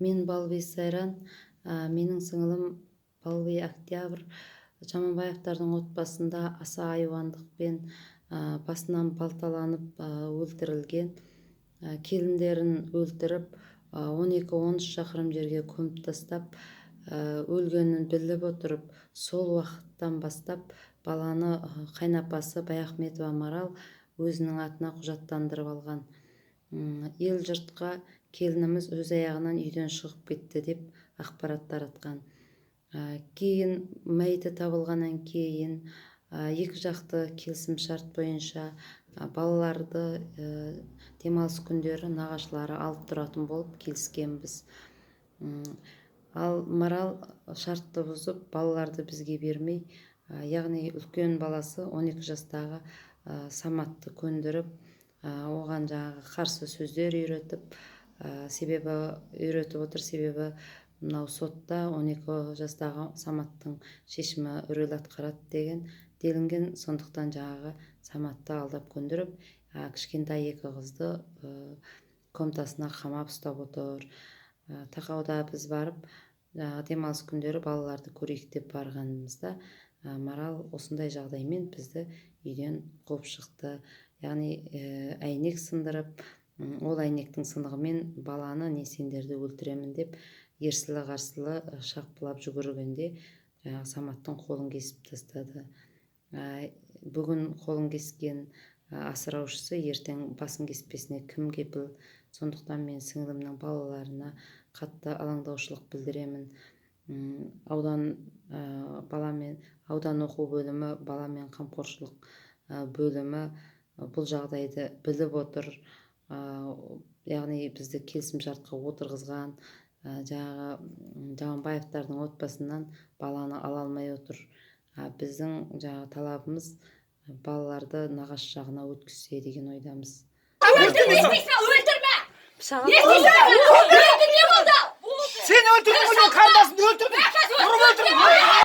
Мен Балбей Сайран, менің сіңілім Балбей Октябрь Жаманбаевтардың отбасында аса айуандықпен басынан балталанып өлтірілген. Келіндерін өлтіріп 12-13 шақырым жерге көміп тастап, өлгенін біліп отырып, сол уақыттан бастап баланы қайнапасы Баяхметова Марал өзінің атына құжаттандырып алған. Ел жұртқа келініміз өз аяғынан үйден шығып кетті деп ақпарат таратқан. Кейін мәйіті табылғаннан кейін екі жақты келісім шарт бойынша балаларды демалыс күндері нағашылары алып тұратын болып келіскенбіз. Ал Марал шартты бұзып балаларды бізге бермей, яғни үлкен баласы 12 жастағы Саматты көндіріп, оған жаңағы қарсы сөздер үйретіп, себебі мынау сотта 12 жастағы Саматтың шешімі рөл атқарады деген делінген. Сондықтан жаңағы Саматты алдап көндіріп, кішкентай екі қызды комнатасына қамап ұстап отыр. Тақауда біз барып, демалыс күндері балаларды көрейік деп барғанымызда, Марал осындай жағдаймен бізді үйден қуып шықты. Яғни әйнек сындырып, ол әйнектің сынығымен баланы не сендерді өлтіремін деп ерсілі-қарсылы шапқылап жүгіргенде Саматтың қолын кесіп тастады. Бүгін қолын кескен асыраушысы ертең басын кеспесіне кім кепіл? Сондықтан мен сіңілімнің балаларына қатты алаңдаушылық білдіремін. Аудан оқу бөлімі, баламен қамқоршылық бөлімі бұл жағдайды біліп отыр. Яғни бізді келісім шартқа отырғызған, жаңағы Жаманбаевтардың отбасынан баланы ала алмай отыр. Біздің талабымыз балаларды нағашы жағына өткізсе деген ойдамыз. Өлтірме! Не болды? Сен өлтірдің, қарындасын өлтірдің.